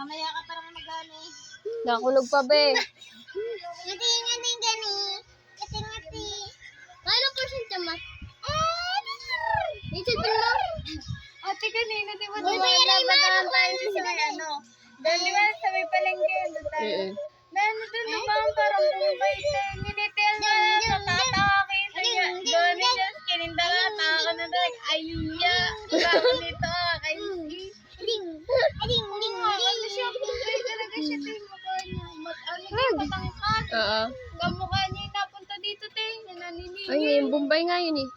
Mamaya ka parang magano. Nakulog pa, be. Ngati-ngati gani. Ngati-ngati. Kano percent naman? Ito pa mo? Ate kanina, di ba? Nabatahan tayo sa may ano. Doon, di ba, sa may palengke. Doon tayo. Doon ba parang bumabay tayo. Ninitil na, natatawakin. Doon niya, kininda na, taka na doon. Ayya, bako nito. Ano siya, bumabay talaga siya. Matangkad. Oo. Kamukha niya yung napunta dito, te. Nananininig. Ay, yung Bombay nga yun eh.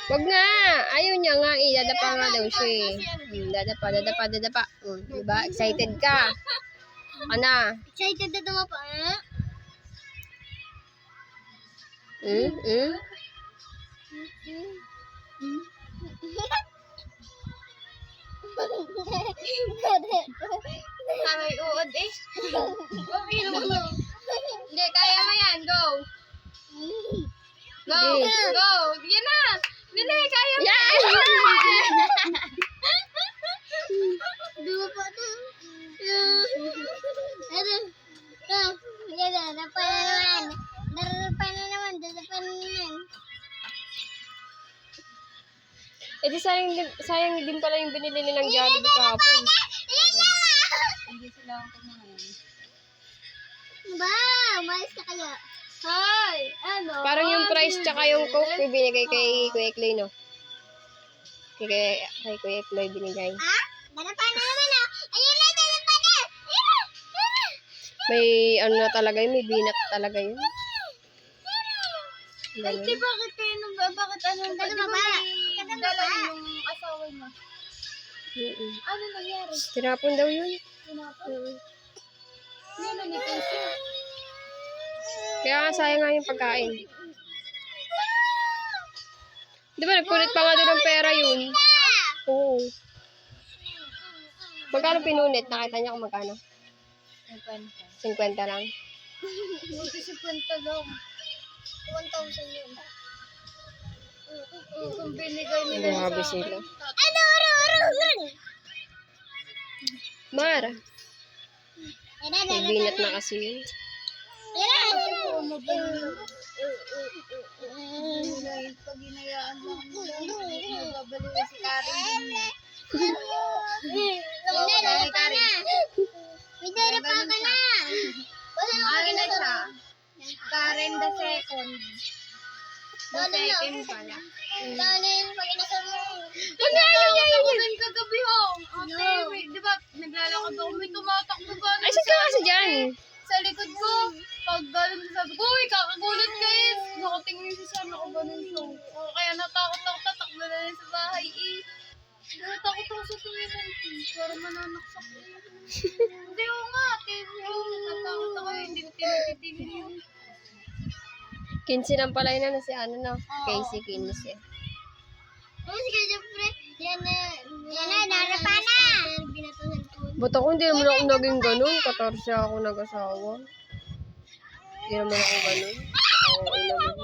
Wag nga. Ayaw niya nga eh. Dadapa nga daw siya eh. Dadapa. Diba? Excited ka. Ana. Excited na daw pa, Kamay uod eh. Hindi, kaya mo yan. Go. Go. Yan na. Hindi, kaya mo yan. Dua pa to. Darapan naman. Eh di sayang din pala yung binili nilang Jollibee kahapon. Hindi sila ako kumain. Ba, umayos ka kaya? Hoy, ano? Parang yung price tsaka yung Coke binigay kay Kuya Clay, no? Kay Kuya Clay binigay. Darapan na naman ah. Ayun na, darapan na. May ano na talaga yun, may binat talaga yun. Ay, di bakit kayo bakit anong dala yung asawa niya? Ano nangyari? Tinapon daw yun. Tinapon? Hindi na nito. Kaya nga sayang nga yung pagkain. Di ba nagpunit pa nga doon ng pera yun? Oo. Magkano pinunit? Nakita niya kung magkano? 50 lang. Buti 50 lang. 1,000 yun. Kung binigay nila Grabe sa sila. Ano? Mara. May binat na kasi yun. Pag inayaan lang babalik si Karen. May darapan ka na. Ano na siya? Karen the second. The second pala. Dahil yun, pag inasal mo. Naglalakad ako din kagabi ho. Ate, di ba, naglalakad ako. May tumatakbo ba? Ay, saan ka kasi dyan? Sa likod ko. Pag galing sabi ko, uy, kakagulat guys. Nakatingin siya sa ako ganun siya. Kaya natakot ako, tatakbo na rin sa bahay eh. Natakot ako sa tingin ng para mananaksak ko. Hindi ko nga, natakot ako, hindi ko tinitigil yun. 15 lang pala yun na si ano no? Casey 15. Oh, sige, Jeffrey. Yan na, narapan na. Ba't ako hindi naman ako naging ganun? 14 ako nag-asawa. Hindi naman ako ganun. Ako okay naman yun.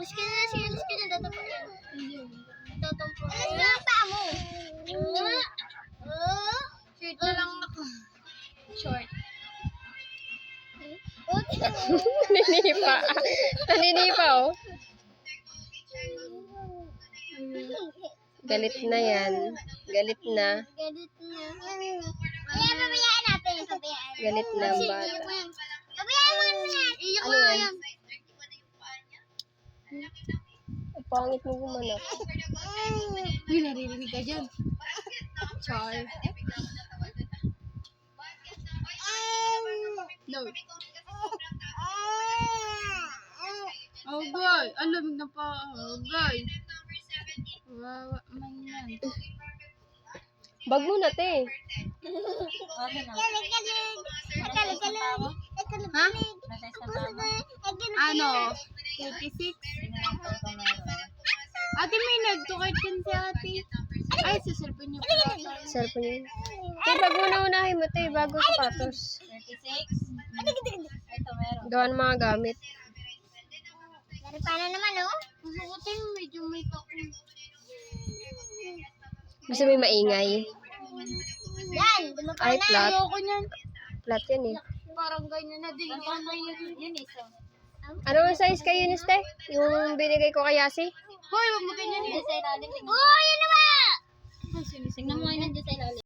Sige na, tatapa yan. Tatampo. Ano ang paa mo? Short na lang ako. Short. Naninipa oh. Galit na yan. Galit na. Pabayaan natin. Galit na ang bata. Pabayaan mo na. Iyak Ano mo yan? yan. Ang pangit mo gumanap. Uy, naririnig ka dyan. Char. No. Oh, boy. Alam na pa. Oh, boy. Wawa man yan. Bag mo na, te. Ha? Ano? 36? Ate, may nag-tukart kan si ate. Ay, sa cellphone niyo pala. Cellphone yun. Te, bag mo na unahin mo, te. Bago sapatos. 36? Ito, meron. Gawa ng mga gamit. Dari pa na naman, oh. Gusto ko ito yung medyo may takot. Gusto mo yung maingay? Yan! Ay, flat. Ayoko niyan. Flat yan eh. Parang ganyan na din. Yun isa. Ano ang size kayo ni Ste? Yung binigay ko kay Yasi? Hoy, wag mo ganyan. Sa ilalim. Oh, yun na ba? Tingnan mo nga nandiyan sa ilalim.